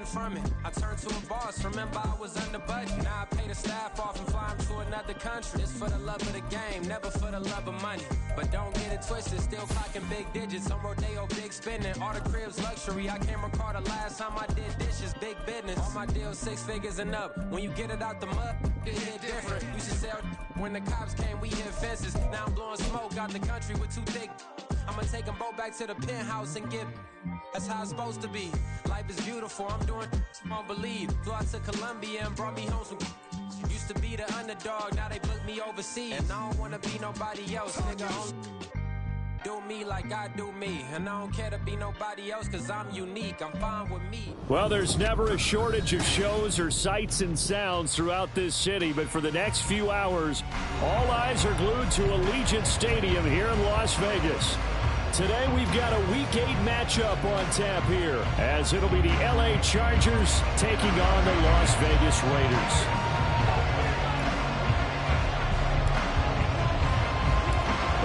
from it. I turned to a boss, remember I was under budget. Now I pay the staff off and fly them to another country. It's for the love of the game, never for the love of money. But don't get it twisted, still clocking big digits. I'm Rodeo, big spending, all the cribs luxury. I can't recall the last time I did dishes, big business. All my deals 6 figures and up. When you get it out the mud, it hit different. Used to sell when the cops came, we hit fences. Now I'm blowing smoke out the country with 2 thick. I'ma take them both back to the penthouse and get. That's how it's supposed to be. Life is beautiful, I'm doing I don't believe. Flew out to Colombia and brought me home some. Used to be the underdog, now they book me overseas. And I don't wanna be nobody else, nigga. Do me like I do me. And I don't care to be nobody else, cause I'm unique. I'm fine with me. Well, there's never a shortage of shows or sights and sounds throughout this city. But for the next few hours, all eyes are glued to Allegiant Stadium here in Las Vegas. Today we've got a Week 8 matchup on tap here, as it'll be the LA Chargers taking on the Las Vegas Raiders.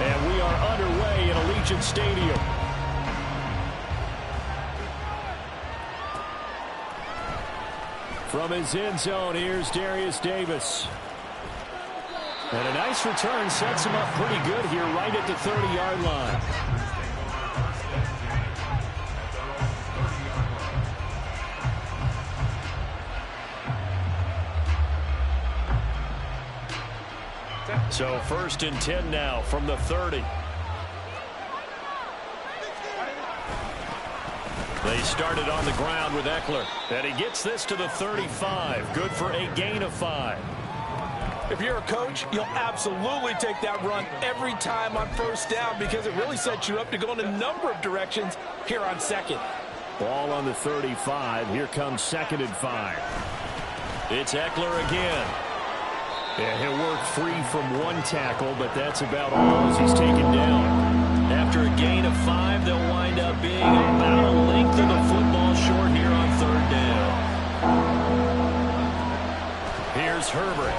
And we are underway at Allegiant Stadium. From his end zone, here's Darius Davis. And a nice return sets him up pretty good here right at the 30-yard line. So 1st and 10 now from the 30. They started on the ground with Eckler. And he gets this to the 35. Good for a gain of 5. If you're a coach, you'll absolutely take that run every time on 1st down because it really sets you up to go in a number of directions here on 2nd. Ball on the 35. Here comes 2nd and 5. It's Eckler again. Yeah, he'll work free from 1 tackle, but that's about all as he's taken down. After a gain of 5, they'll wind up being about a length of the football short here on 3rd down. Here's Herbert.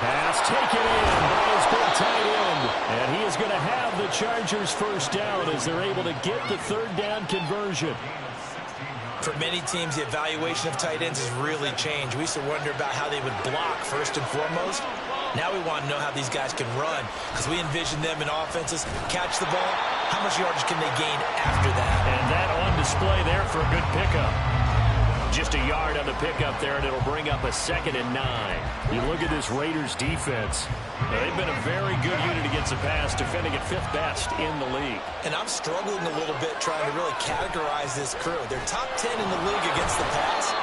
Pass taken in by his big tight end. And he is going to have the Chargers 1st down as they're able to get the 3rd down conversion. For many teams, the evaluation of tight ends has really changed. We used to wonder about how they would block first and foremost. Now we want to know how these guys can run because we envision them in offenses, catch the ball. How much yardage can they gain after that? And that on display there for a good pickup. Just a yard on the pickup there, and it'll bring up a 2nd and 9. You look at this Raiders defense. They've been a very good unit against the pass, defending at 5th best in the league. And I'm struggling a little bit trying to really categorize this crew. They're top 10 in the league against the pass,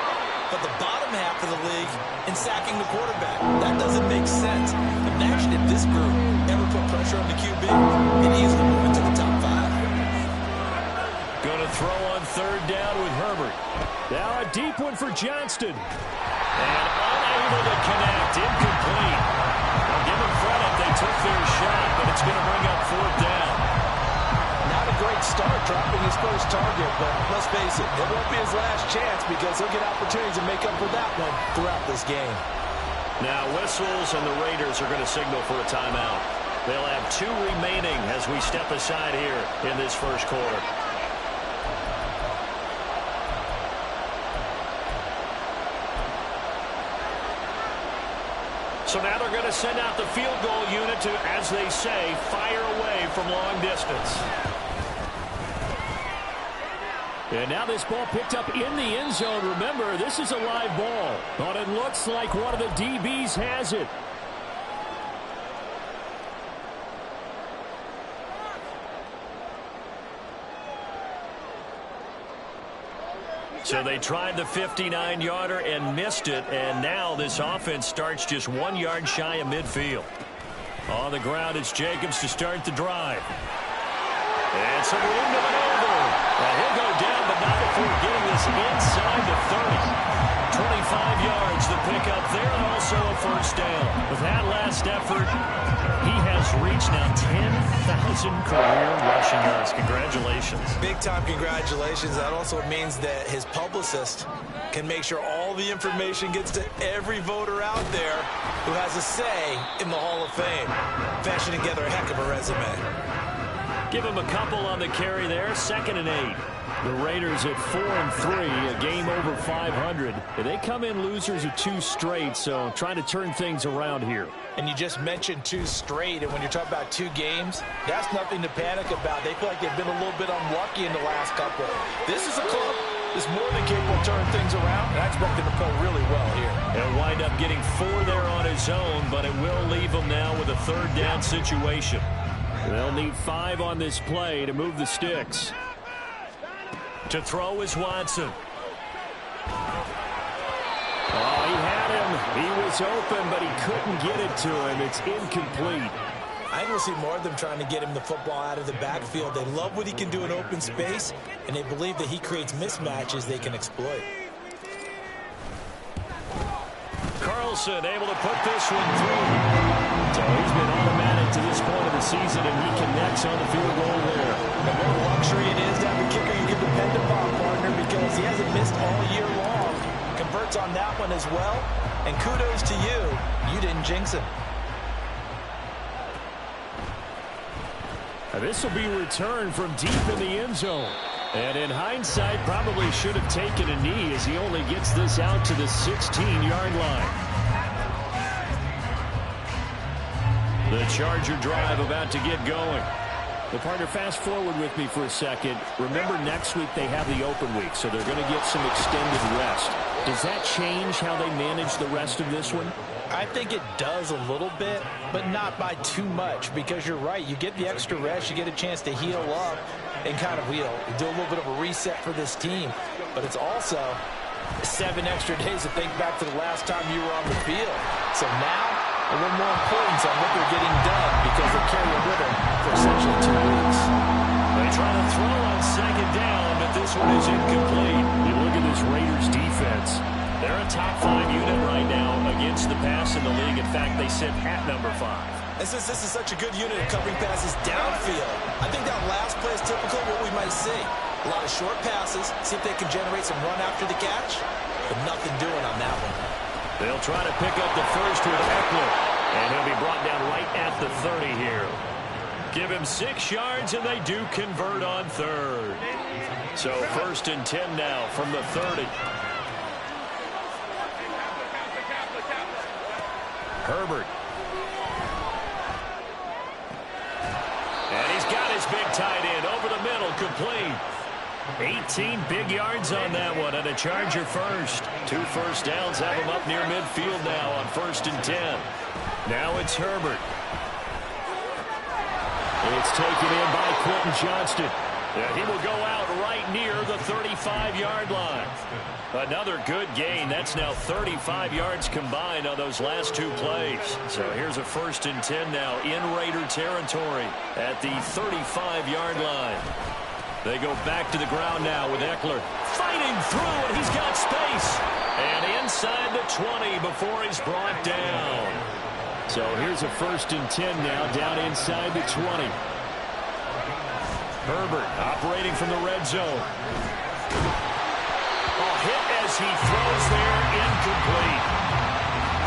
but the bottom half of the league in sacking the quarterback. That doesn't make sense. Imagine if this group ever put pressure on the QB and easily move into the top 5. Going to throw on 3rd down with Herbert. Now a deep one for Johnston. And unable to connect. Incomplete. I'll give them credit. They took their shot, but it's going to bring up 4th down. Not a great start dropping his first target, but let's face it, it won't be his last chance because he'll get opportunities to make up for that one throughout this game. Now whistles and the Raiders are going to signal for a timeout. They'll have 2 remaining as we step aside here in this 1st quarter. So now they're going to send out the field goal unit to, as they say, fire away from long distance. And now this ball picked up in the end zone. Remember, this is a live ball, but it looks like one of the DBs has it. So they tried the 59-yarder and missed it, and now this offense starts just 1 yard shy of midfield. On the ground, it's Jacobs to start the drive. And some room to maneuver. And he'll go down, but not before getting this inside the 30. 25 yards, the pickup there, and also a 1st down. With that last effort, he has reached now 10,000 career rushing yards. Congratulations. Big-time congratulations. That also means that his publicist can make sure all the information gets to every voter out there who has a say in the Hall of Fame. Fashioning together a heck of a resume. Give him a couple on the carry there. 2nd and 8. The Raiders at 4-3, a game over 500. They come in losers of 2 straight, so trying to turn things around here. And you just mentioned 2 straight, and when you're talking about 2 games, that's nothing to panic about. They feel like they've been a little bit unlucky in the last couple. This is a club that's more than capable of turning things around, and I expect them to play really well here. He'll wind up getting 4 there on his own, but it will leave him now with a 3rd down situation. They'll need 5 on this play to move the sticks. To throw is Watson. Oh, he had him. He was open, but he couldn't get it to him. It's incomplete. I think we'll see more of them trying to get him the football out of the backfield. They love what he can do in open space, and they believe that he creates mismatches they can exploit. Carlson able to put this one through. So he's been automatic to this point of the season, and he connects on the field goal there. And what a luxury it is to have a kicker you can depend upon, partner, because he hasn't missed all year long. Converts on that one as well, and kudos to you. You didn't jinx him. This will be returned from deep in the end zone. And in hindsight, probably should have taken a knee as he only gets this out to the 16-yard line. The Charger drive about to get going. The partner, fast forward with me for a second. Remember, next week they have the open week, so they're going to get some extended rest. Does that change how they manage the rest of this one? I think it does a little bit, but not by too much, because you're right. You get the extra rest, you get a chance to heal up and kind of do a little bit of a reset for this team. But it's also 7 extra days to think back to the last time you were on the field. So now, a little more importance on what they're getting done, because they carry it with them for essentially 2 weeks. They try to throw on 2nd down, but this one is incomplete. You look at this Raiders defense. They're a top 5 unit right now against the pass in the league. In fact, they sit at number 5. And since this is such a good unit of covering passes downfield, I think that last play is typical of what we might see. A lot of short passes, see if they can generate some run after the catch, but nothing doing on that one. They'll try to pick up the first with Eckler, and he'll be brought down right at the 30 here. Give him 6 yards, and they do convert on 3rd. So 1st and 10 now from the 30. Herbert. And he's got his big tight end over the middle, complete. 18 big yards on that one, and a Charger first. 2 first downs have him up near midfield now on 1st and 10. Now it's Herbert. It's taken in by Quentin Johnston. Yeah, he will go out right near the 35-yard line. Another good gain. That's now 35 yards combined on those last 2 plays. So here's a 1st and 10 now in Raider territory at the 35-yard line. They go back to the ground now with Eckler fighting through, and he's got space. And inside the 20 before he's brought down. So here's a 1st and 10 now down inside the 20. Herbert operating from the red zone. Hit as he throws there, incomplete.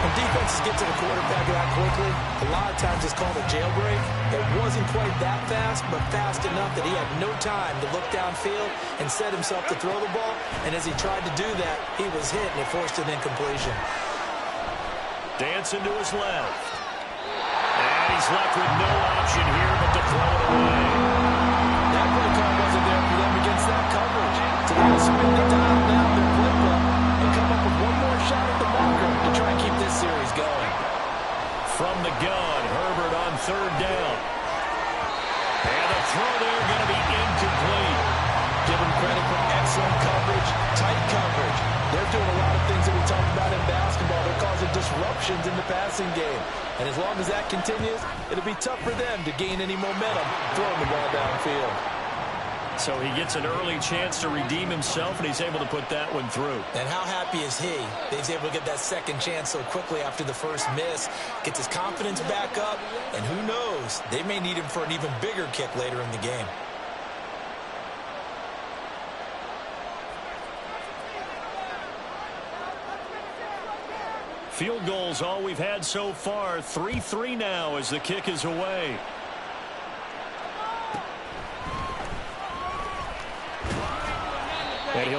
When defenses get to the quarterback that quickly, a lot of times it's called a jailbreak. It wasn't quite that fast, but fast enough that he had no time to look downfield and set himself to throw the ball. And as he tried to do that, he was hit and it forced an incompletion. Dancing to his left. And he's left with no option here but to throw it away. That play call wasn't there for them against that coverage. So they're going to spin the dial now, their playbook, and come up with one more shot at the marker to try and keep this series going. From the gun, Herbert on 3rd down. And the throw there going to be incomplete. Give them credit for excellent coverage, tight coverage. They're doing a lot of things that we talked about in basketball. They're causing disruptions in the passing game. And as long as that continues, it'll be tough for them to gain any momentum throwing the ball downfield. So he gets an early chance to redeem himself, and he's able to put that one through. And how happy is he that he's able to get that second chance so quickly after the first miss, gets his confidence back up, and who knows, they may need him for an even bigger kick later in the game. Field goals all we've had so far. 3-3 now as the kick is away.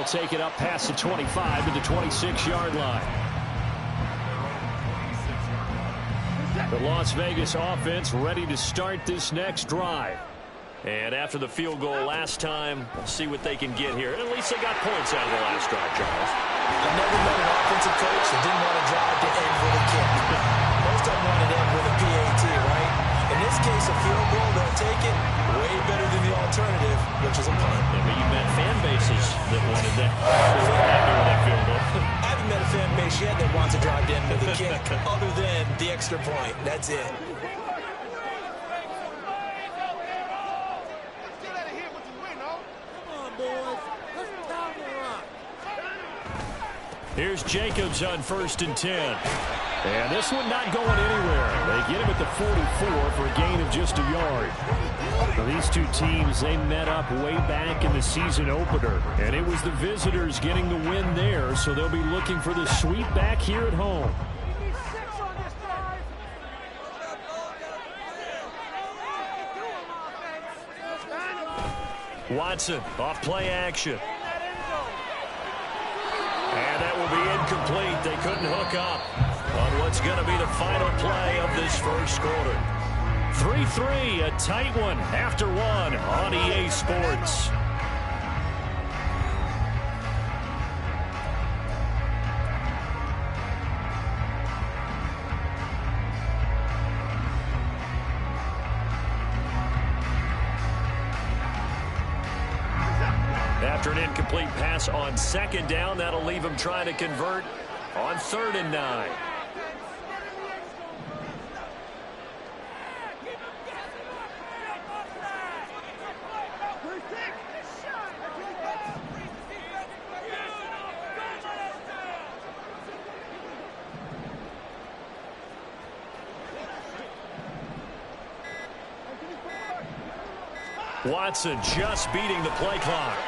They'll take it up past the 25 to the 26-yard line. The Las Vegas offense ready to start this next drive. And after the field goal last time, we'll see what they can get here. At least they got points out of the last drive, Charles. I've never met an offensive coach that didn't want to drive to end with a kick. Most of them want to end with a PAT, right? In this case, a field goal, they'll take it way better than the alternative, which is a punt. Yeah, but you met fan bases that wanted that. Happy with that field goal. I haven't met a fan base yet that wants to drive to end with a kick other than the extra point. That's it. Here's Jacobs on 1st and 10. And this one not going anywhere. They get him at the 44 for a gain of just a yard. Now, these two teams, they met up way back in the season opener. And it was the visitors getting the win there, so they'll be looking for the sweep back here at home. Watson off play action. And that will be incomplete. They couldn't hook up on what's going to be the final play of this first quarter. 3-3, a tight one after one on EA Sports. After an incomplete pass on 2nd down, that'll leave him trying to convert on 3rd and 9. Watson just beating the play clock.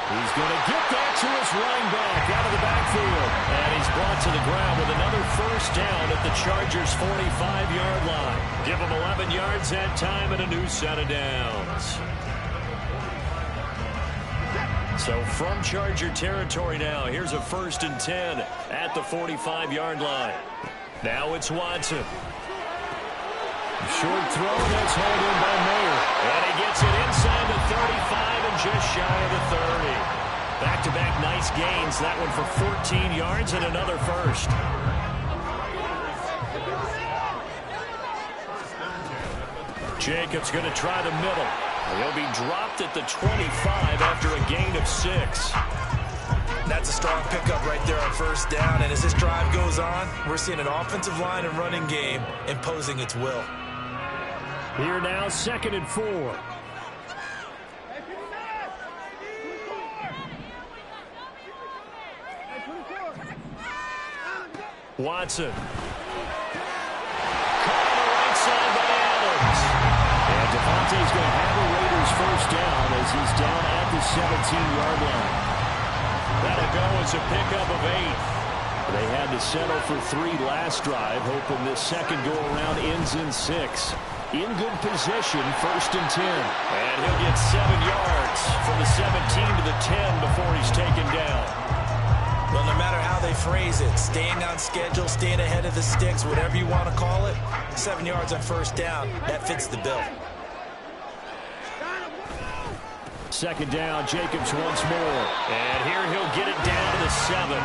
He's going to get that to his running back out of the backfield. And he's brought to the ground with another 1st down at the Chargers' 45-yard line. Give him 11 yards that time and a new set of downs. So from Charger territory now, here's a 1st and 10 at the 45-yard line. Now it's Watson. Short throw, that's hauled in by Mayer. And he gets it inside the 35 and just shy of the 30. Back-to-back nice gains. That one for 14 yards and another 1st. Jacobs going to try the middle. He'll be dropped at the 25 after a gain of 6. That's a strong pickup right there on 1st down. And as this drive goes on, we're seeing an offensive line and running game imposing its will. Here now, 2nd and 4. Watson. Caught on the right side by Adams. And Devontae's going to have a Raiders 1st down as he's down at the 17-yard line. That'll go as a pickup of 8. They had to settle for 3 last drive, hoping this second go-around ends in 6. In good position, 1st and 10. And he'll get 7 yards from the 17 to the 10 before he's taken down. Well, no matter how they phrase it, staying on schedule, staying ahead of the sticks, whatever you want to call it, 7 yards on 1st down, that fits the bill. 2nd down, Jacobs once more. And here he'll get it down to the 7.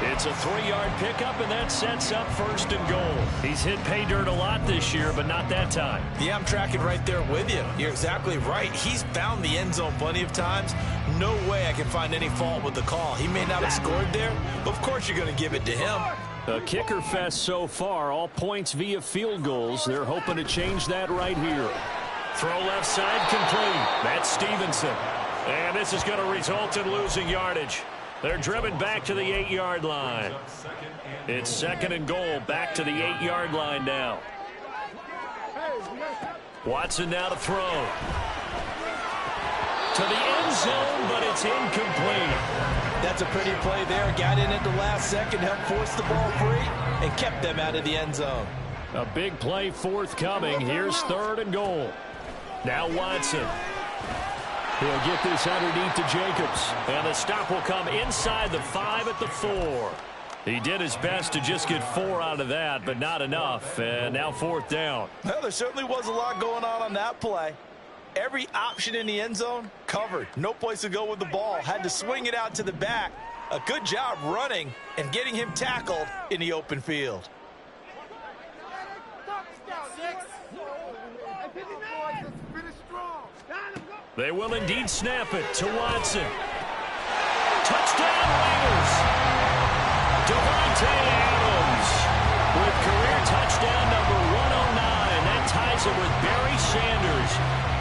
It's a 3-yard pickup, and that sets up 1st and goal. He's hit pay dirt a lot this year, but not that time. Yeah, I'm tracking right there with you. You're exactly right. He's found the end zone plenty of times. No way I can find any fault with the call. He may not have scored there, but of course you're going to give it to him. A kicker fest so far, all points via field goals. They're hoping to change that right here. Throw left side complete. That's Stevenson. And this is going to result in losing yardage. They're driven back to the 8-yard line. It's 2nd and goal, back to the 8-yard line now. Watson now to throw. To the end zone, but it's incomplete. That's a pretty play there. Got in at the last second, helped force the ball free, and kept them out of the end zone. A big play forthcoming. Here's 3rd and goal. Now Watson. He'll get this underneath to Jacobs. And the stop will come inside the 5 at the 4. He did his best to just get 4 out of that, but not enough. And now 4th down. Well, there certainly was a lot going on that play. Every option in the end zone covered. No place to go with the ball. Had to swing it out to the back. A good job running and getting him tackled in the open field. They will indeed snap it to Watson. Touchdown Raiders. Devontae Adams with career touchdown number 109. That ties him with Barry Sanders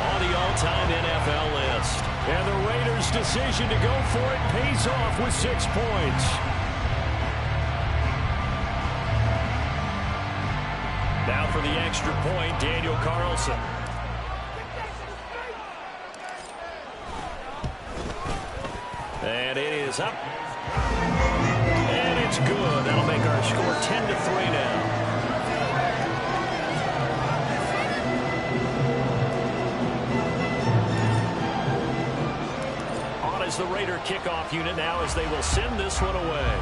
on the all-time NFL list. And the Raiders' decision to go for it pays off with 6 points. Now for the extra point, Daniel Carlson. And it is up. And it's good. That'll make our score 10-3 now. On is the Raider kickoff unit now as they will send this one away.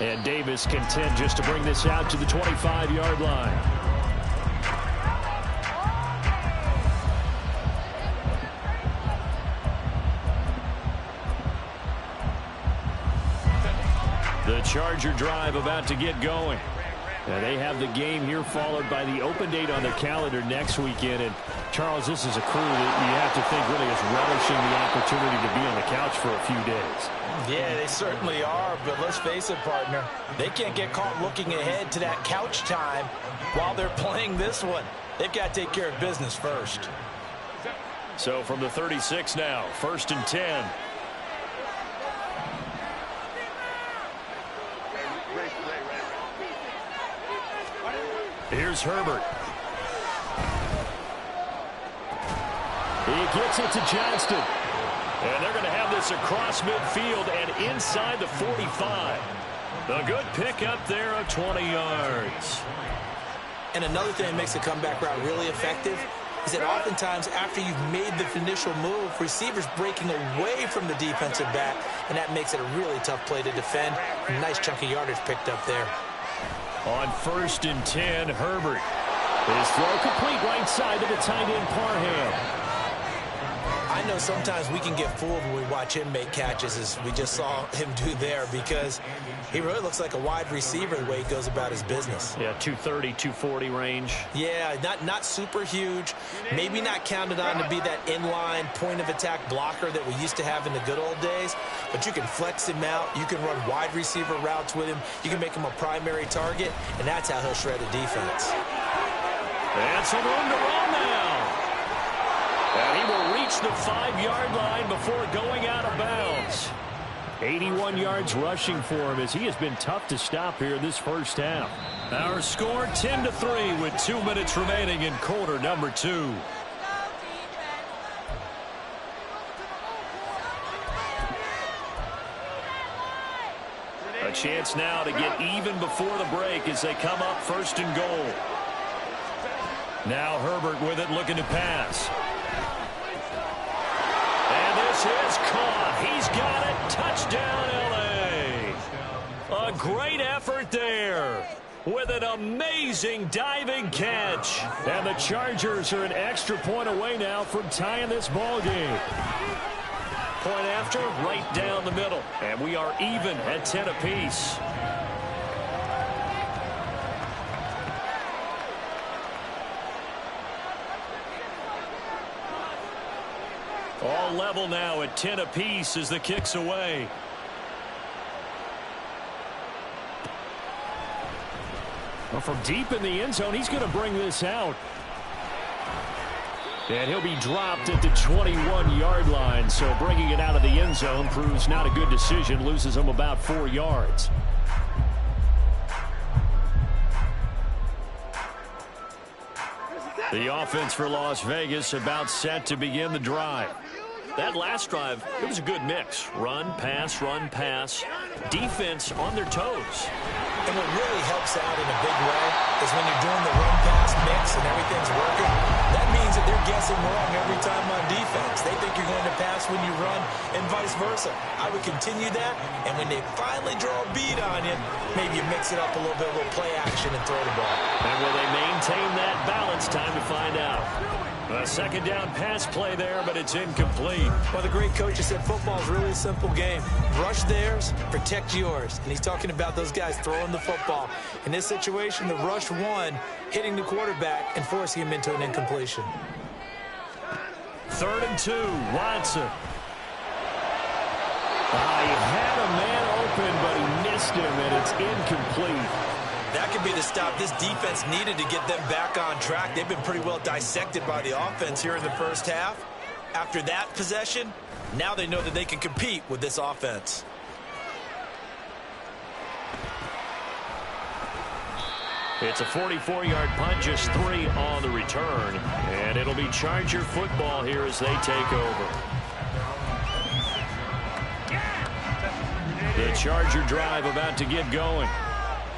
And Davis content just to bring this out to the 25-yard line. The Charger drive about to get going. And they have the game here followed by the open date on their calendar next weekend. And, Charles, this is a crew that you have to think really is relishing the opportunity to be on the couch for a few days. Yeah, they certainly are, but let's face it, partner. They can't get caught looking ahead to that couch time while they're playing this one. They've got to take care of business first. So from the 36 now, 1st and 10. Here's Herbert. He gets it to Johnston. And they're going to have this across midfield and inside the 45. A good pick up there of 20 yards. And another thing that makes the comeback route really effective is that oftentimes after you've made the initial move, receivers breaking away from the defensive back, and that makes it a really tough play to defend. A nice chunk of yardage picked up there. On 1st and 10, Herbert. His throw complete right side to the tight end Parham. I know sometimes we can get fooled when we watch him make catches, as we just saw him do there, because he really looks like a wide receiver the way he goes about his business. Yeah, 230, 240 range. Yeah, not super huge. Maybe not counted on to be that inline point-of-attack blocker that we used to have in the good old days, but you can flex him out. You can run wide receiver routes with him. You can make him a primary target, and that's how he'll shred a defense. And some room to run now. And he will reach the 5-yard line before going out of bounds. 81 yards rushing for him as he has been tough to stop here this first half. Our score 10-3 with 2 minutes remaining in quarter number 2. A chance now to get even before the break as they come up 1st and goal. Now Herbert with it, looking to pass. And this is caught. He's got it. Touchdown, L.A. A great effort there with an amazing diving catch. And the Chargers are an extra point away now from tying this ball game. Point after, right down the middle. And we are even at 10 apiece. All level now at 10 apiece as the kick's away. Well, from deep in the end zone, he's going to bring this out. And he'll be dropped at the 21-yard line. So bringing it out of the end zone proves not a good decision. Loses him about 4 yards. The offense for Las Vegas about set to begin the drive. That last drive, it was a good mix. Run, pass, defense on their toes. And what really helps out in a big way is when you're doing the run-pass mix and everything's working, that means that they're guessing wrong every time on defense. They think you're going to pass when you run and vice versa. I would continue that, and when they finally draw a beat on you, maybe you mix it up a little bit, a little play action and throw the ball. And will they maintain that balance? Time to find out. A second down pass play there, but it's incomplete. Well, the great coach has said football is really a simple game. Rush theirs, protect yours. And he's talking about those guys throwing the football. In this situation, the rush one, hitting the quarterback and forcing him into an incompletion. 3rd and 2, Watson. He had a man open, but he missed him, and it's incomplete. That could be the stop this defense needed to get them back on track. They've been pretty well dissected by the offense here in the first half. After that possession, now they know that they can compete with this offense. It's a 44-yard punt, just 3 on the return. And it'll be Charger football here as they take over. The Charger drive about to get going.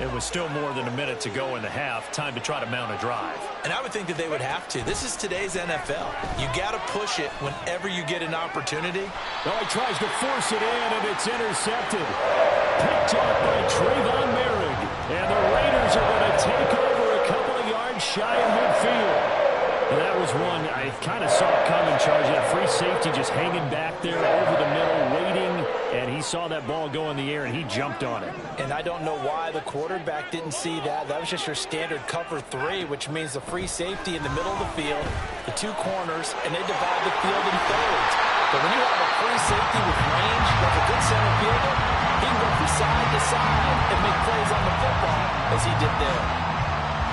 It was still more than a minute to go in the half. Time to try to mount a drive. And I would think that they would have to. This is today's NFL. You got to push it whenever you get an opportunity. Well, he tries to force it in, and it's intercepted. Picked up by Trayvon Merrick. And the Raiders are going to take over a couple of yards shy of midfield. And that was one I kind of saw coming, Charge. That free safety just hanging back there over the middle, waiting, and he saw that ball go in the air, and he jumped on it. And I don't know why the quarterback didn't see that. That was just your standard cover 3, which means the free safety in the middle of the field, the 2 corners, and they divide the field in thirds. But when you have a free safety with range, like a good center fielder, he can go from side to side and make plays on the football as he did there.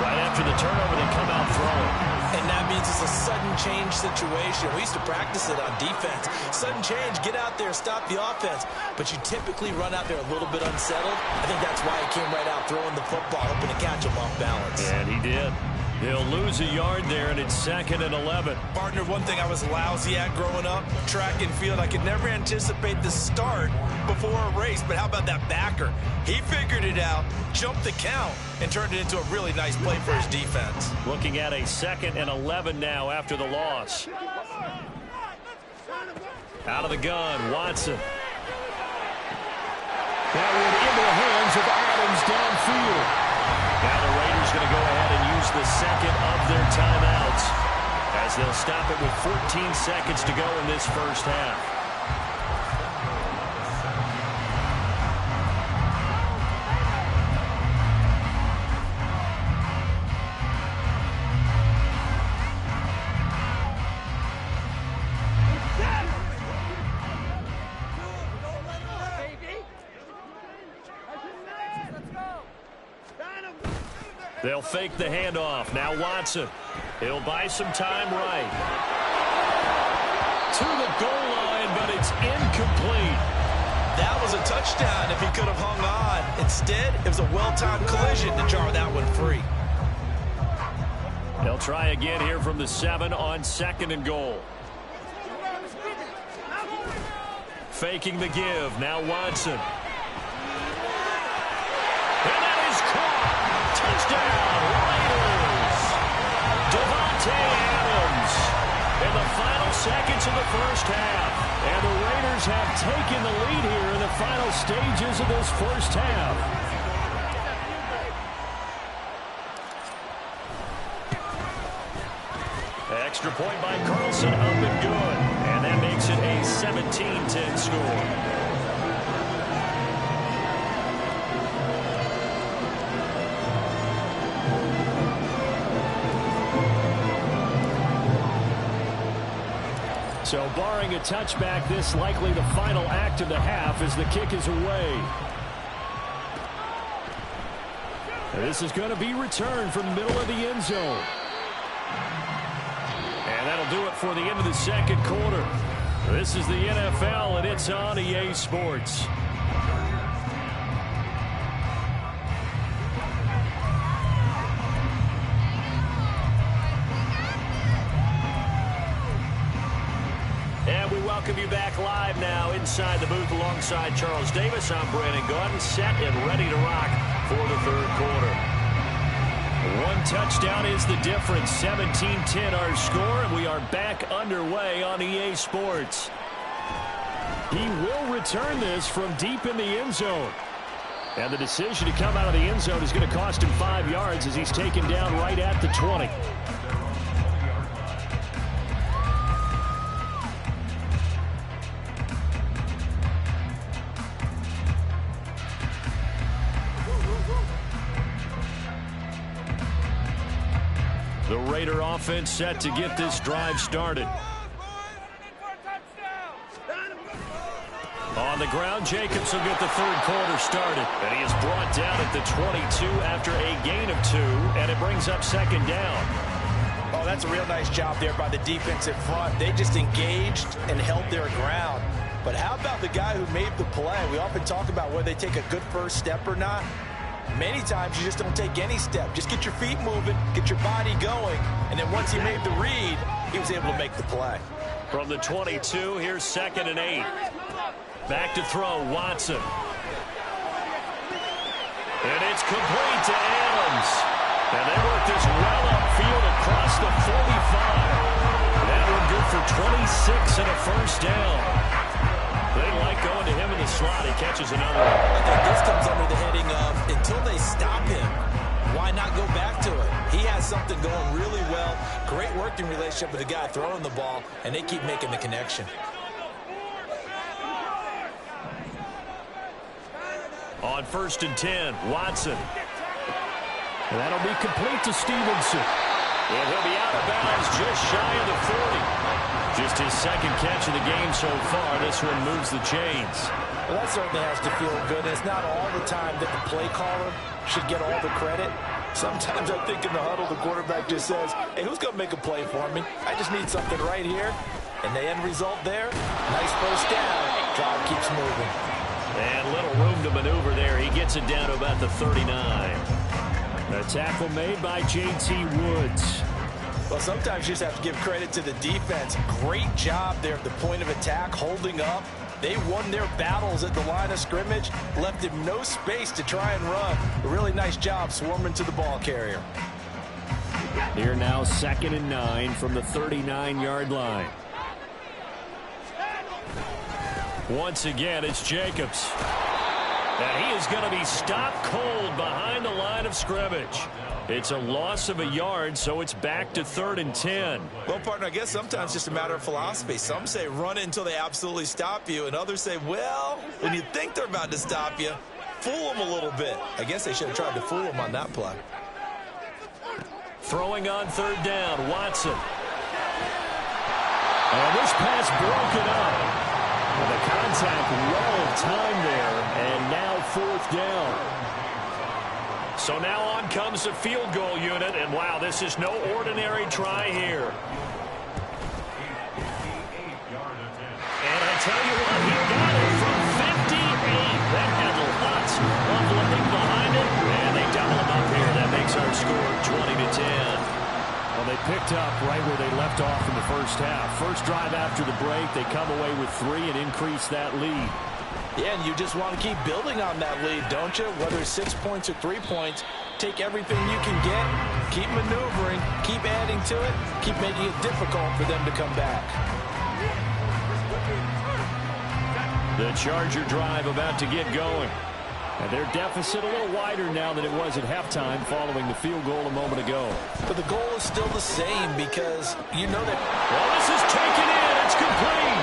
Right after the turnover, they come out throwing. And that means it's a sudden change situation. We used to practice it on defense. Sudden change, get out there, stop the offense. But you typically run out there a little bit unsettled. I think that's why he came right out throwing the football, hoping to catch him off balance. And he did. He'll lose a yard there, and it's 2nd and 11. Partner, one thing I was lousy at growing up, track and field, I could never anticipate the start before a race. But how about that backer? He figured it out, jumped the count, and turned it into a really nice play for his defense. Looking at a 2nd and 11 now after the loss. Out of the gun, Watson. That went into the hands of Adams downfield. Now the Raiders going to go ahead and use the 2nd of their timeouts as they'll stop it with 14 seconds to go in this first half. They'll fake the handoff. Now Watson. He'll buy some time right. To the goal line, but it's incomplete. That was a touchdown if he could have hung on. Instead, it was a well-timed collision to jar that one free. They'll try again here from the 7 on 2nd and goal. Faking the give. Now Watson. And that is caught. Touchdown, Raiders. Devontae Adams in the final seconds of the first half. And the Raiders have taken the lead here in the final stages of this first half. Extra point by Carlson, up and good. And that makes it a 17-10 score. So barring a touchback, this likely the final act of the half as the kick is away. This is going to be returned from the middle of the end zone. And that'll do it for the end of the second quarter. This is the NFL, and it's on EA Sports. welcome you back live now inside the booth alongside Charles Davis. I'm Brandon Gaudin, set and ready to rock for the third quarter. One touchdown is the difference. 17-10 our score, and we are back underway on EA Sports. He will return this from deep in the end zone. And the decision to come out of the end zone is going to cost him 5 yards as he's taken down right at the 20. The Raider offense set to get this drive started. On the ground, Jacobs will get the third quarter started. And he is brought down at the 22 after a gain of 2, and it brings up second down. Oh, that's a real nice job there by the defensive front. They just engaged and held their ground. But how about the guy who made the play? We often talk about whether they take a good first step or not. Many times you just don't take any step. Just get your feet moving, get your body going, and then once he made the read, he was able to make the play. From the 22, here's 2nd and 8. Back to throw, Watson. And it's complete to Adams. And they work this well upfield across the 45. That one good for 26 and a first down. They like going to him in the slot. He catches another one. I think this comes under the heading of until they stop him, why not go back to it? He has something going really well. Great working relationship with the guy throwing the ball, and they keep making the connection. On 1st and 10, Watson. And that'll be complete to Stevenson. And he'll be out of bounds just shy of the 40. Just his second catch of the game so far. This one moves the chains. Well, that certainly has to feel good. It's not all the time that the play caller should get all the credit. Sometimes I think in the huddle, the quarterback just says, hey, who's going to make a play for me? I just need something right here. And the end result there, nice first down. Drive keeps moving. And little room to maneuver there. He gets it down to about the 39. A tackle made by J.T. Woods. Well, sometimes you just have to give credit to the defense. Great job there at the point of attack, holding up. They won their battles at the line of scrimmage, left him no space to try and run. A really nice job swarming to the ball carrier. Here now 2nd and 9 from the 39-yard line. Once again, it's Jacobs. And he is going to be stopped cold behind the line of scrimmage. It's a loss of a yard, so it's back to 3rd and 10. Well, partner, I guess sometimes it's just a matter of philosophy. Some say run it until they absolutely stop you, and others say, well, when you think they're about to stop you, fool them a little bit. I guess they should have tried to fool them on that play. Throwing on 3rd down, Watson. And this pass broken up. And the contact well timed there, and now 4th down. So now on comes the field goal unit, and wow, this is no ordinary try here. And I tell you what, he got it from 58. That had lots of looking behind it, and they double him up here. That makes our score 20-10. Well, they picked up right where they left off in the first half. First drive after the break, they come away with 3 and increase that lead. Yeah, and you just want to keep building on that lead, don't you? Whether it's 6 points or 3 points, take everything you can get, keep maneuvering, keep adding to it, keep making it difficult for them to come back. The Charger drive about to get going. And their deficit a little wider now than it was at halftime following the field goal a moment ago. But the goal is still the same because you know that... Well, this is taken in. It's complete.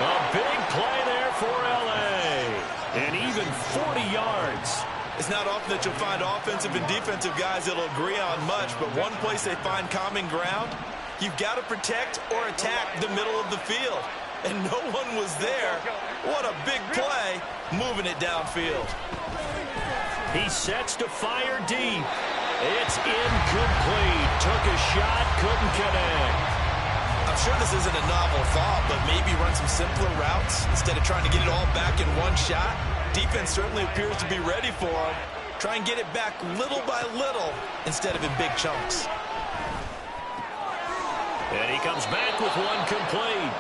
A big play there for L.A. And even 40 yards. It's not often that you'll find offensive and defensive guys that'll agree on much, but one place they find common ground, you've got to protect or attack the middle of the field. And no one was there. What a big play, moving it downfield. He sets to fire deep. It's incomplete. Took a shot, couldn't connect. I'm sure this isn't a novel thought, but maybe run some simpler routes instead of trying to get it all back in one shot. Defense certainly appears to be ready for him. Try and get it back little by little instead of in big chunks. And he comes back with one complete.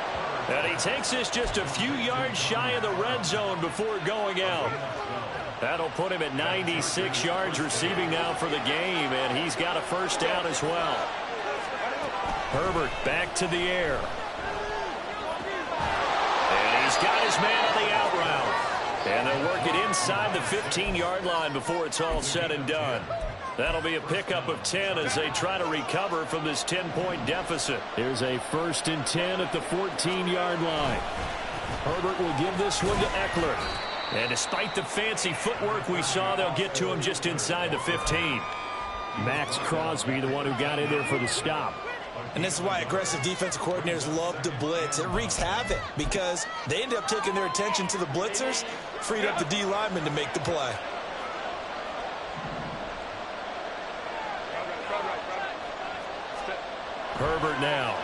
And he takes this just a few yards shy of the red zone before going out. That'll put him at 96 yards receiving now for the game, and he's got a first down as well. Herbert back to the air. And he's got his man on the out route. And they'll work it inside the 15-yard line before it's all said and done. That'll be a pickup of 10 as they try to recover from this 10-point deficit. Here's a 1st and 10 at the 14-yard line. Herbert will give this one to Eckler. And despite the fancy footwork we saw, they'll get to him just inside the 15. Max Crosby, the one who got in there for the stop. And this is why aggressive defensive coordinators love to blitz. It wreaks havoc because they end up taking their attention to the blitzers, freed up the D lineman to make the play. Herbert now.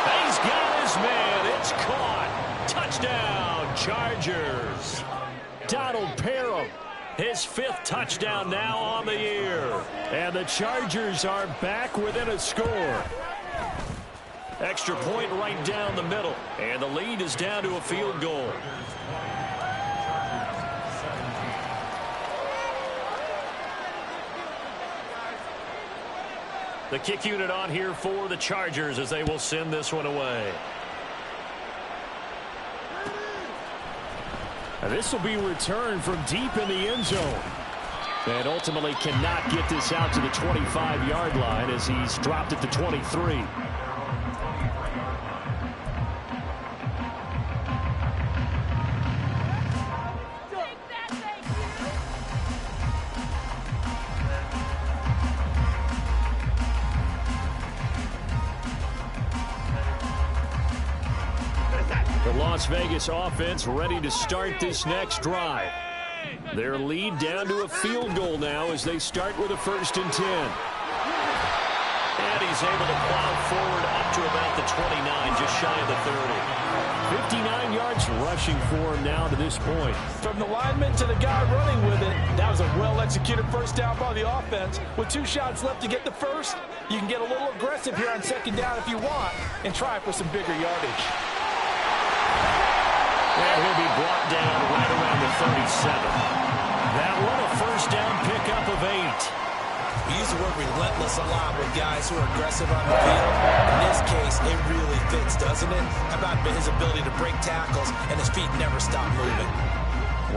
He's got his man. It's caught. Touchdown, Chargers. Donald Parham, his 5th touchdown now on the year. And the Chargers are back within a score. Extra point right down the middle. And the lead is down to a field goal. The kick unit on here for the Chargers as they will send this one away. And this will be returned from deep in the end zone. And ultimately cannot get this out to the 25-yard line as he's dropped at the 23. The Las Vegas offense ready to start this next drive. Their lead down to a field goal now as they start with a 1st and 10. And he's able to plow forward up to about the 29, just shy of the 30. 59 yards rushing for him now to this point. From the lineman to the guy running with it, that was a well-executed first down by the offense. With 2 shots left to get the first, you can get a little aggressive here on 2nd down if you want and try for some bigger yardage. And he'll be brought down right around the 37. That one a first down pickup of 8. We use the word relentless a lot with guys who are aggressive on the field. In this case, it really fits, doesn't it? How about his ability to break tackles and his feet never stop moving?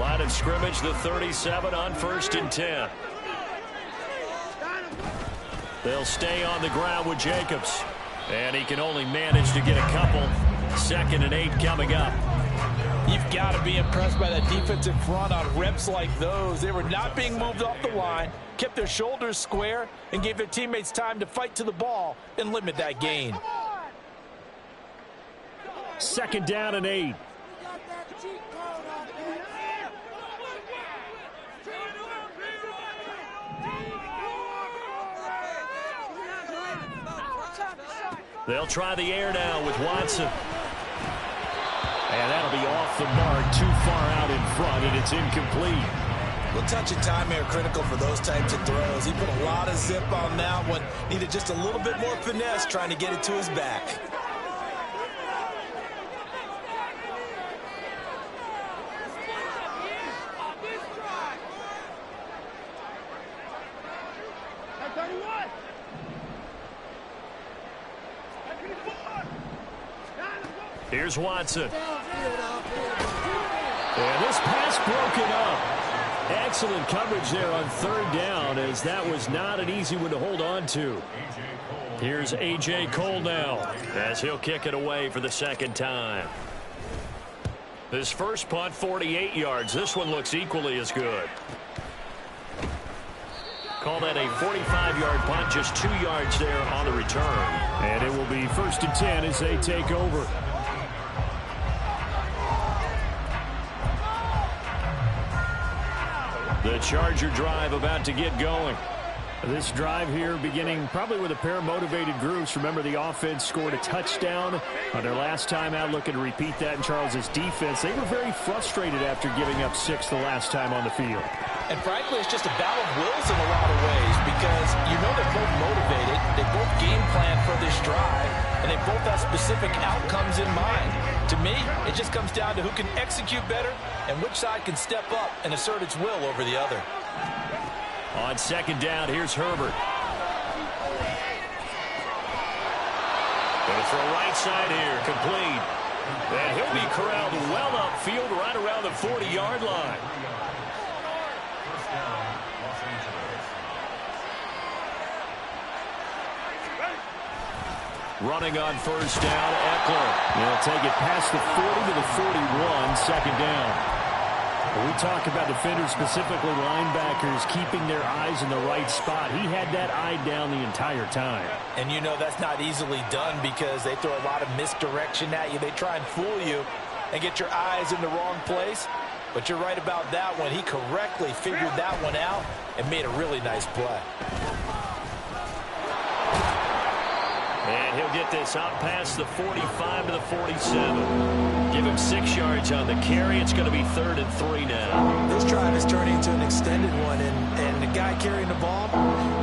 Line of scrimmage, the 37 on 1st and 10. They'll stay on the ground with Jacobs. And he can only manage to get a couple. 2nd and 8 coming up. You've got to be impressed by that defensive front on reps like those. They were not being moved off the line, kept their shoulders square, and gave their teammates time to fight to the ball and limit that gain. 2nd down and 8. They'll try the air now with Watson. And that'll be off the mark, too far out in front, and it's incomplete. Well, touch and time here critical for those types of throws. He put a lot of zip on that one. Needed just a little bit more finesse trying to get it to his back. Here's Watson. And this pass broken up. Excellent coverage there on 3rd down, as that was not an easy one to hold on to. Here's A.J. Cole now as he'll kick it away for the 2nd time. His first punt, 48 yards. This one looks equally as good. Call that a 45-yard punt, just 2 yards there on the return. And it will be 1st and 10 as they take over. The Charger drive about to get going. This drive here beginning probably with a pair of motivated groups. Remember, the offense scored a touchdown on their last time out, looking to repeat that in Charles's defense. They were very frustrated after giving up 6 the last time on the field. And frankly, it's just a battle of wills in a lot of ways because you know they're both motivated, they both game plan for this drive, and they both have specific outcomes in mind. To me, it just comes down to who can execute better and which side can step up and assert its will over the other. On second down, here's Herbert. Going to throw right side here, complete. And he'll be corralled well upfield right around the 40-yard line. Running on first down, Eckler. He'll take it past the 40 to the 41, second down. When we talk about defenders, specifically linebackers, keeping their eyes in the right spot. He had that eye down the entire time. And you know that's not easily done because they throw a lot of misdirection at you. They try and fool you and get your eyes in the wrong place. But you're right about that one. He correctly figured that one out and made a really nice play. And he'll get this out past the 45 to the 47. Give him 6 yards on the carry. It's going to be 3rd and 3 now. This drive is turning into an extended one, and the guy carrying the ball,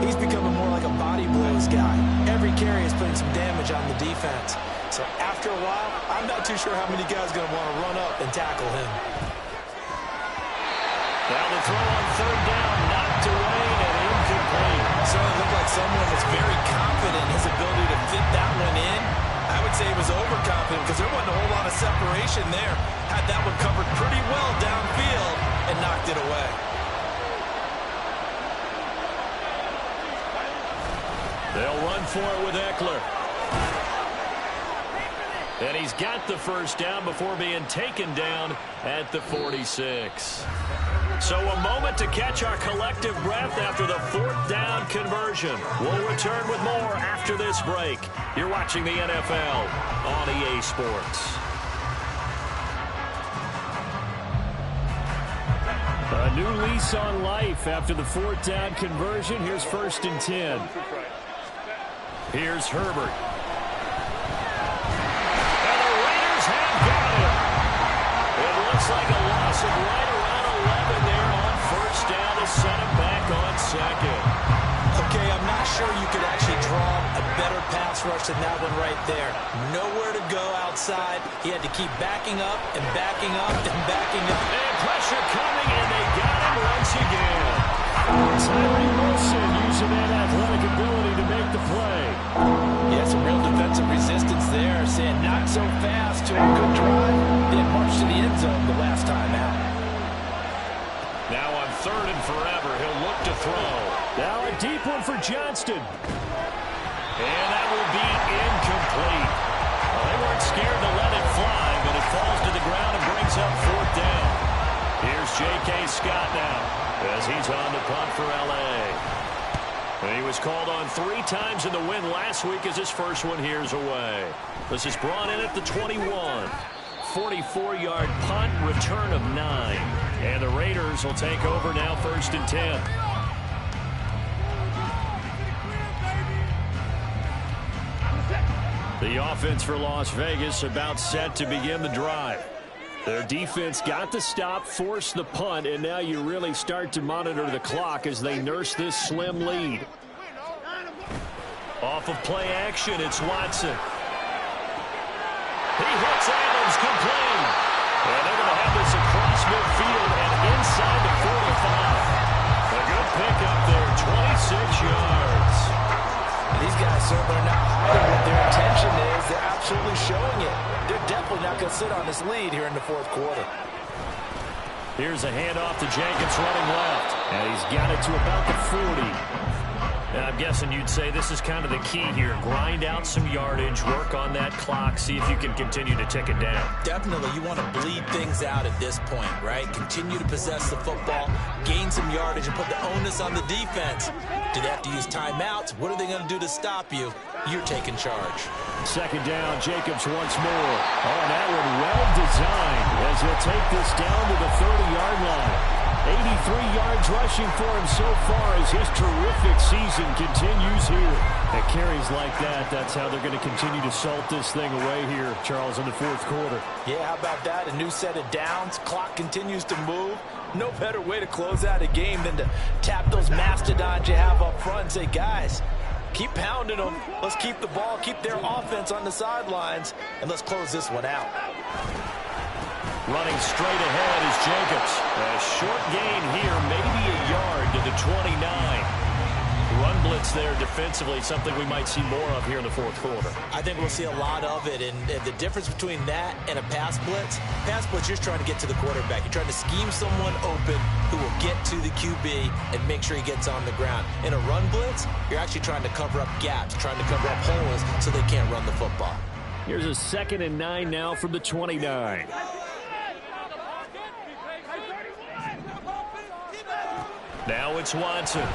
he's becoming more like a body blows guy. Every carry is putting some damage on the defense. So after a while, I'm not too sure how many guys are going to want to run up and tackle him. Now the throw on 3rd down, knocked away and incomplete. So it looked like someone was very confident in his ability to fit that one in. I would say he was overconfident because there wasn't a whole lot of separation there. Had that one covered pretty well downfield and knocked it away. They'll run for it with Eckler. And he's got the first down before being taken down at the 46. So a moment to catch our collective breath after the 4th down conversion. We'll return with more after this break. You're watching the NFL on EA Sports. A new lease on life after the 4th down conversion. Here's 1st and 10. Here's Herbert. And the Raiders have got him. It looks like a loss of right around 11 there on first down to set him back on second. Okay, I'm not sure you could actually draw a better pass rush than that one right there. Nowhere to go outside. He had to keep backing up and backing up and backing up. And pressure coming, and they got him once again. Tyree Wilson using that athletic ability to make the play. Yeah, some real defensive resistance there, saying not so fast to a good drive, then march to the end zone the last time out. Now on 3rd and forever, he'll look to throw. Now a deep one for Johnston. And that will be incomplete. Well, they weren't scared to let it fly, but it falls to the ground and brings up 4th down. Here's J.K. Scott now as he's on the punt for L.A. And he was called on 3 times in the win last week as his first one here's away. This is brought in at the 21. 44-yard punt, return of 9. And the Raiders will take over now 1st and 10. The offense for Las Vegas about set to begin the drive. Their defense got the stop, forced the punt, and now you really start to monitor the clock as they nurse this slim lead. Off of play action, it's Watson. He hits Adams, complete. And they're going to have this across midfield and inside the 45. A good pickup there, 26 yards. These guys certainly are not hiding what their intention is. They're absolutely showing it. They're definitely not going to sit on this lead here in the 4th quarter. Here's a handoff to Jenkins running left. And he's got it to about the 40. Now, I'm guessing you'd say this is kind of the key here. Grind out some yardage, work on that clock, see if you can continue to tick it down. Definitely, you want to bleed things out at this point, right? Continue to possess the football, gain some yardage, and put the onus on the defense. Do they have to use timeouts? What are they going to do to stop you? You're taking charge. Second down, Jacobs once more. Oh, and that one well designed as he'll take this down to the 30-yard line. 83 yards rushing for him so far as his terrific season continues here. At carries like that, that's how they're going to continue to salt this thing away here, Charles, in the fourth quarter. Yeah, how about that? A new set of downs. Clock continues to move. No better way to close out a game than to tap those mastodons you have up front and say, guys, keep pounding them. Let's keep the ball, keep their offense on the sidelines, and let's close this one out. Running straight ahead is Jacobs. A short gain here, maybe a yard to the 29. Run blitz there defensively, something we might see more of here in the fourth quarter. I think we'll see a lot of it, and the difference between that and a pass blitz, you're trying to get to the quarterback. You're trying to scheme someone open who will get to the QB and make sure he gets on the ground. In a run blitz, you're actually trying to cover up gaps, trying to cover up holes so they can't run the football. Here's a 2nd and 9 now from the 29. Now it's Watson.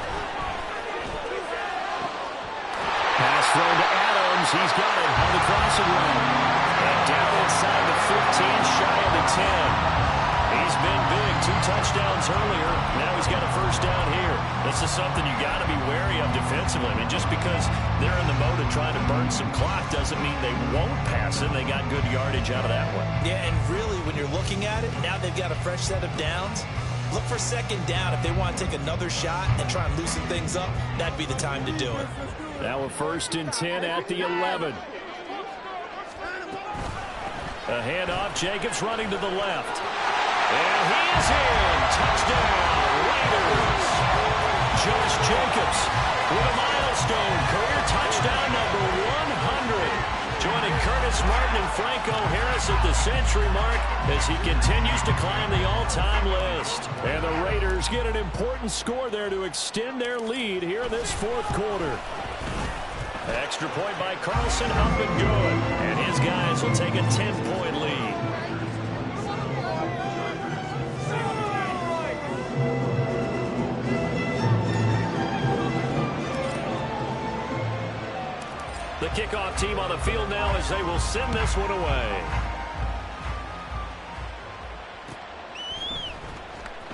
Pass thrown to Adams. He's got it on the crossing route. And down inside the 15, shy of the 10. He's been big. 2 touchdowns earlier. Now he's got a first down here. This is something you got to be wary of defensively. I mean, just because they're in the mode of trying to burn some clock doesn't mean they won't pass it. They got good yardage out of that one. Yeah, and really, when you're looking at it, now they've got a fresh set of downs. Look for 2nd down. If they want to take another shot and try and loosen things up, that'd be the time to do it. Now a 1st and 10 at the 11. A handoff. Jacobs running to the left. And he is in. Touchdown, Raiders. Josh Jacobs with a milestone career touchdown number 100. Joining Curtis Martin and Franco Harris at the century mark as he continues to climb the all-time list. And the Raiders get an important score there to extend their lead here in this fourth quarter. Extra point by Carlson, up and good. And his guys will take a 10-point lead. The kickoff team on the field now as they will send this one away.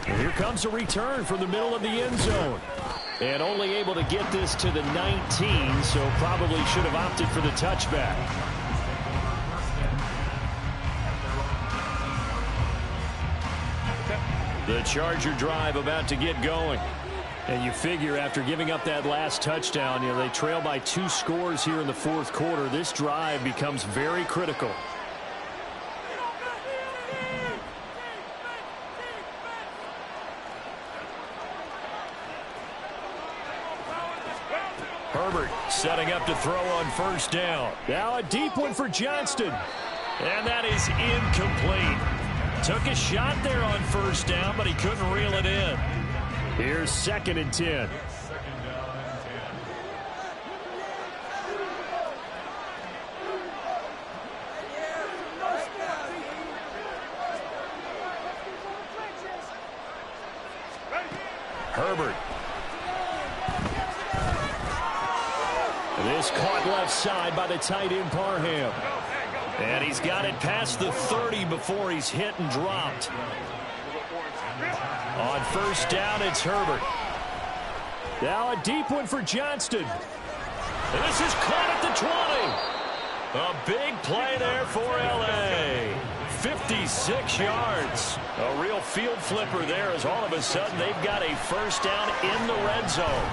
And here comes a return from the middle of the end zone. And only able to get this to the 19, so probably should have opted for the touchback. The Charger drive about to get going. And you figure after giving up that last touchdown, they trail by 2 scores here in the fourth quarter. This drive becomes very critical. Herbert setting up to throw on first down. Now a deep one for Johnston. And that is incomplete. Took a shot there on first down, but he couldn't reel it in. Here's 2nd and 10. Herbert. This caught left side by the tight end Parham. And he's got it past the 30 before he's hit and dropped. On first down, it's Herbert. Now a deep one for Johnston. And this is caught at the 20. A big play there for L.A. 56 yards. A real field flipper there as all of a sudden they've got a first down in the red zone.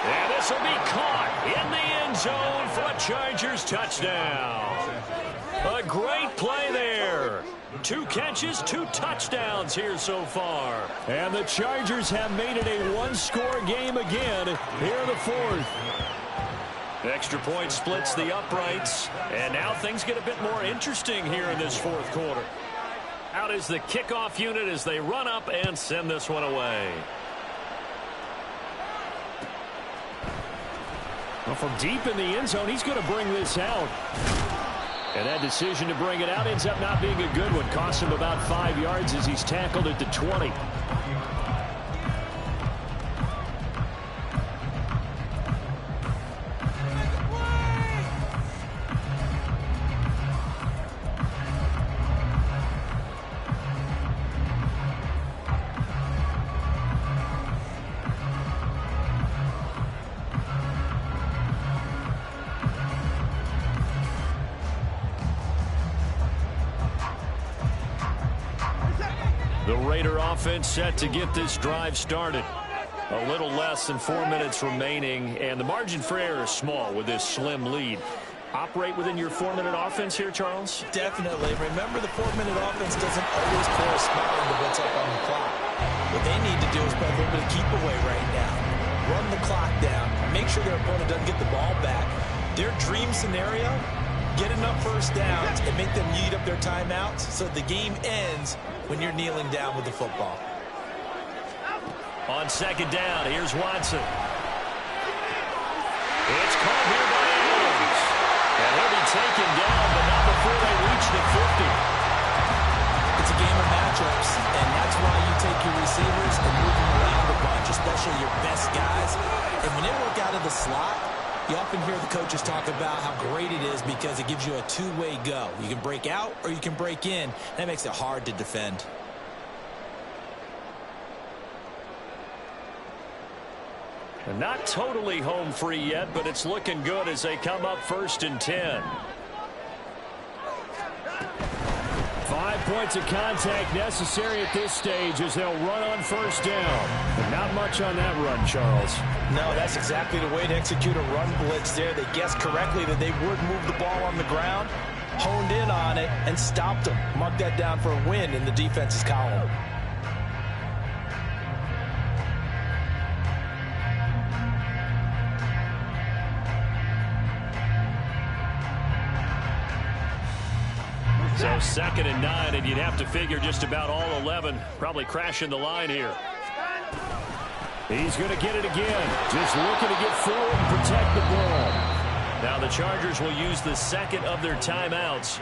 And this will be caught in the end zone for a Chargers touchdown. A great play there. 2 catches, 2 touchdowns here so far. And the Chargers have made it a 1-score game again here in the fourth. Extra point splits the uprights. And now things get a bit more interesting here in this fourth quarter. Out is the kickoff unit as they run up and send this one away. Well, from deep in the end zone, he's going to bring this out. And that decision to bring it out ends up not being a good one. Costs him about 5 yards as he's tackled at the 20. Raider offense set to get this drive started. A little less than 4 minutes remaining, and the margin for error is small with this slim lead. Operate within your 4-minute offense here, Charles? Definitely. Remember, the 4-minute offense doesn't always correspond to what's up on the clock. What they need to do is play a little bit of keep away right now. Run the clock down. Make sure their opponent doesn't get the ball back. Their dream scenario, get enough first downs and make them eat up their timeouts so the game ends when you're kneeling down with the football. On second down, here's Watson. It's caught here by Adams. And he'll be taken down, but not before they reach the 50. It's a game of matchups, and that's why you take your receivers and move them around a bunch, especially your best guys. And when they work out of the slot, you often hear the coaches talk about how great it is because it gives you a two-way go. You can break out or you can break in. That makes it hard to defend. They're not totally home free yet, but it's looking good as they come up 1st and 10. 5 points of contact necessary at this stage as they'll run on 1st down. But not much on that run, Charles. No, that's exactly the way to execute a run blitz there. They guessed correctly that they would move the ball on the ground, honed in on it, and stopped them. Mark that down for a win in the defense's column. So 2nd and 9, and you'd have to figure just about all 11 probably crashing the line here. He's going to get it again. Just looking to get forward and protect the ball. Now the Chargers will use the second of their timeouts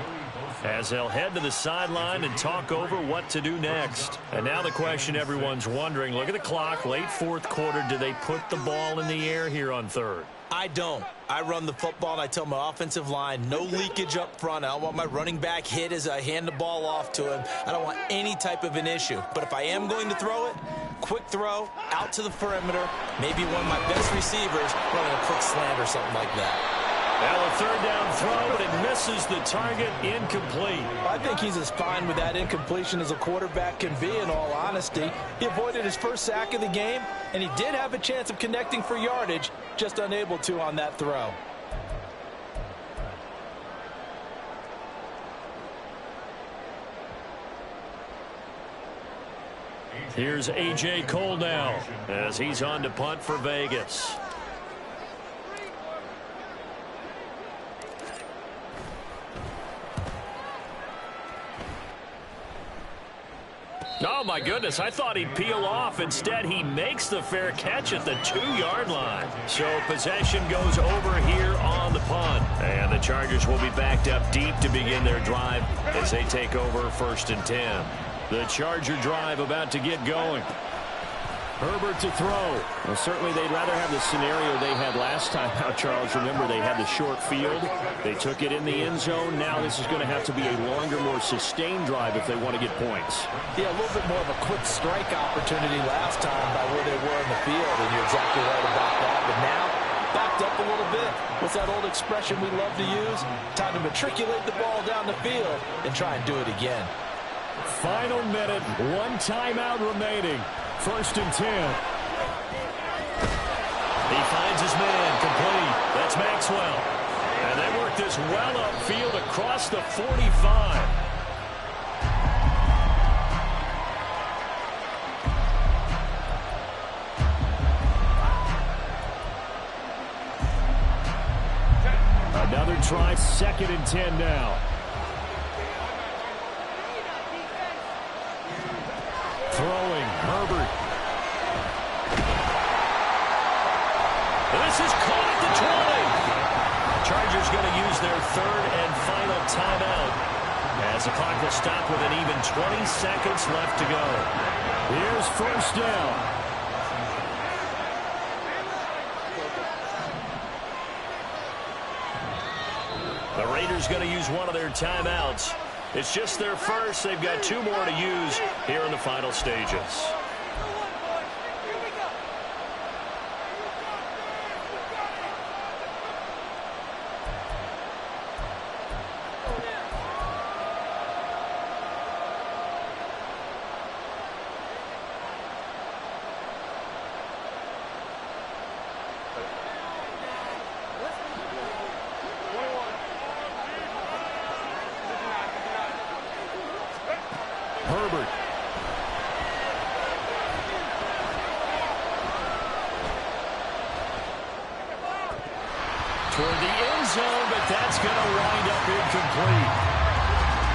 as they'll head to the sideline and talk over what to do next. And now the question everyone's wondering, look at the clock, late 4th quarter, do they put the ball in the air here on 3rd? I don't. I run the football, and I tell my offensive line, no leakage up front. I don't want my running back hit as I hand the ball off to him. I don't want any type of an issue. But if I am going to throw it, quick throw, out to the perimeter, maybe one of my best receivers running a quick slant or something like that. Now a 3rd down throw, but it misses the target, incomplete. I think he's as fine with that incompletion as a quarterback can be, in all honesty. He avoided his first sack of the game, and he did have a chance of connecting for yardage, just unable to on that throw. Here's A.J. Cole now as he's on to punt for Vegas. Oh, my goodness, I thought he'd peel off. Instead, he makes the fair catch at the 2-yard line. So possession goes over here on the punt. And the Chargers will be backed up deep to begin their drive as they take over 1st and 10. The Charger drive about to get going. Herbert to throw. Well, certainly they'd rather have the scenario they had last time out, Charles. Remember, they had the short field. They took it in the end zone. Now this is going to have to be a longer, more sustained drive if they want to get points. Yeah, a little bit more of a quick strike opportunity last time by where they were in the field, and you're exactly right about that. But now, backed up a little bit. What's that old expression we love to use? Time to matriculate the ball down the field and try and do it again. Final minute, 1 timeout remaining. 1st and 10. He finds his man, complete. That's Maxwell. And they work this well upfield across the 45. Another try, 2nd and 10 now. Throwing, Herbert. This is caught at the 20. Chargers going to use their 3rd and final timeout as the clock will stop with an even 20 seconds left to go. Here's 1st down. The Raiders going to use one of their timeouts. It's just their first. They've got 2 more to use here in the final stages. Herbert. Toward the end zone, but that's going to wind up incomplete.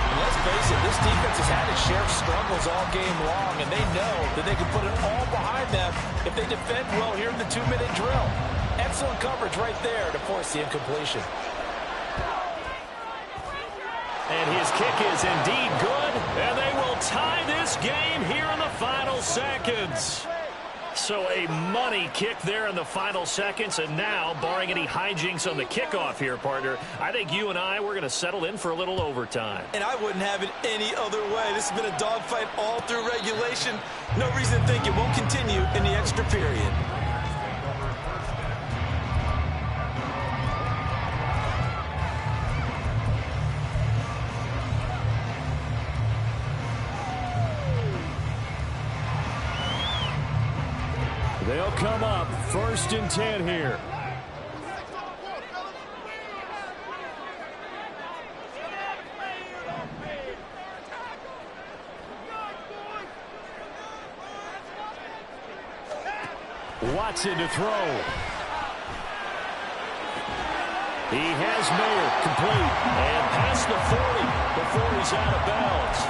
And let's face it, this defense has had its share of struggles all game long, and they know that they can put it all behind them if they defend well here in the 2-minute drill. Excellent coverage right there to force the incompletion. And his kick is indeed good, and they will tie this game here in the final seconds. So a money kick there in the final seconds, and now, barring any hijinks on the kickoff here, partner, I think you and we're going to settle in for a little overtime. And I wouldn't have it any other way. This has been a dogfight all through regulation. No reason to think it won't continue in the extra period. They'll come up 1st and 10 here. Watson to throw. He has Mayer complete and past the 40 before he's out of bounds.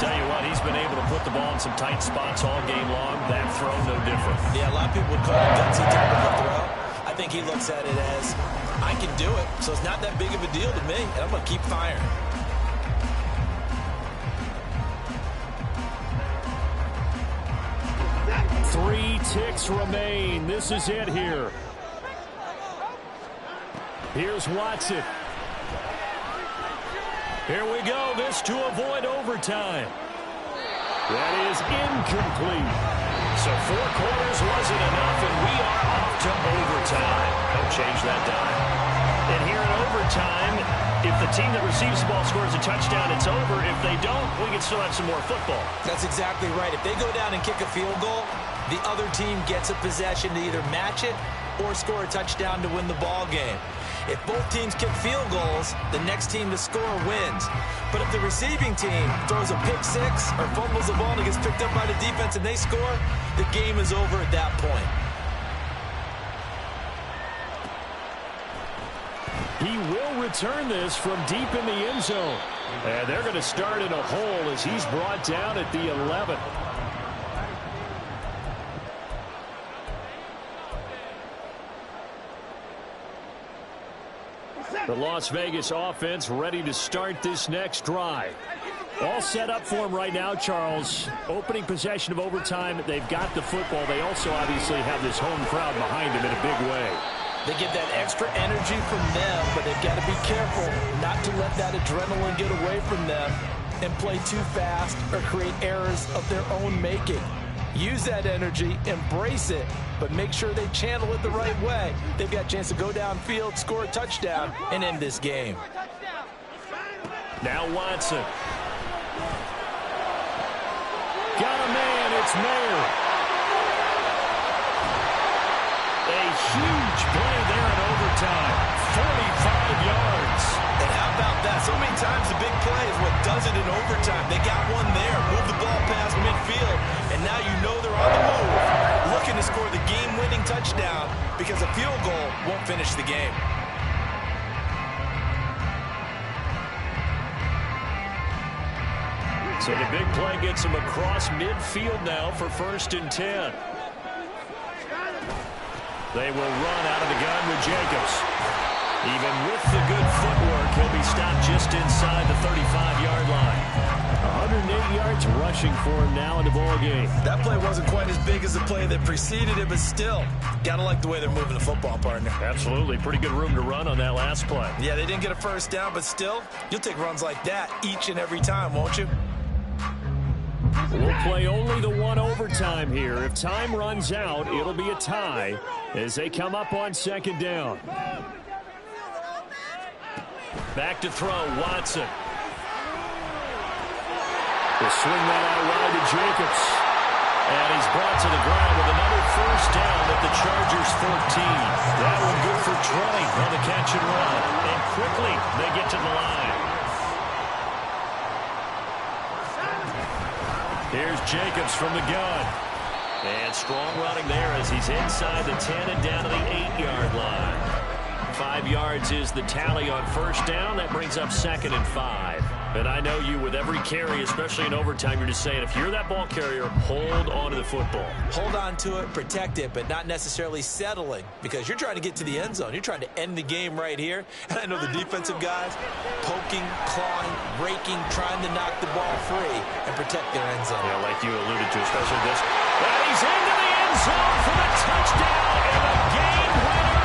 Tell you what, he's been able to put the ball in some tight spots all game long. That throw, no different. Yeah, a lot of people would call it a gutsy type of a throw. I think he looks at it as, I can do it, so it's not that big of a deal to me, and I'm going to keep firing. Three ticks remain. This is it here. Here's Watson. Here we go. This to avoid overtime. That is incomplete. So 4 quarters wasn't enough, and we are off to overtime. Don't change that dime. And here in overtime, if the team that receives the ball scores a touchdown, it's over. If they don't, we can still have some more football. That's exactly right. If they go down and kick a field goal, the other team gets a possession to either match it or score a touchdown to win the ball game. If both teams kick field goals, the next team to score wins. But if the receiving team throws a pick six or fumbles the ball and it gets picked up by the defense and they score, the game is over at that point. He will return this from deep in the end zone. And they're going to start in a hole as he's brought down at the 11. The Las Vegas offense ready to start this next drive. All set up for him right now, Charles. Opening possession of overtime. They've got the football. They also obviously have this home crowd behind them in a big way. They get that extra energy from them, but they've got to be careful not to let that adrenaline get away from them and play too fast or create errors of their own making. Use that energy, embrace it, but make sure they channel it the right way. They've got a chance to go downfield, score a touchdown, and end this game. Now Watson. Got a man, it's Mayer. A huge play there in overtime. 45 yards. And how about that? So many times the big play is what does it in overtime. They got one there, move the ball past midfield, and now you know they're on the move, looking to score the game-winning touchdown because a field goal won't finish the game. So the big play gets him across midfield now for 1st and 10. They will run out of the gun with Jacobs. Even with the good footwork, he'll be stopped just inside the 35-yard line. 108 yards rushing for him now in the ball game. That play wasn't quite as big as the play that preceded it, but still, gotta like the way they're moving the football, partner. Absolutely. Pretty good room to run on that last play. Yeah, they didn't get a first down, but still, you'll take runs like that each and every time, won't you? We'll play only the one overtime here. If time runs out, it'll be a tie as they come up on 2nd down. Back to throw, Watson. They'll swing that out wide to Jacobs. And he's brought to the ground with another first down at the Chargers' 14. That one good for 20 on the catch and run. And quickly they get to the line. Here's Jacobs from the gun. And strong running there as he's inside the 10 and down to the 8-yard line. 5 yards is the tally on first down. That brings up 2nd and 5. And I know you, with every carry, especially in overtime, you're just saying, if you're that ball carrier, hold on to the football. Hold on to it, protect it, but not necessarily settling, because you're trying to get to the end zone. You're trying to end the game right here. And I know the defensive guys poking, clawing, raking, trying to knock the ball free and protect their end zone. Yeah, like you alluded to, especially this. And he's into the end zone for the touchdown and a game winner.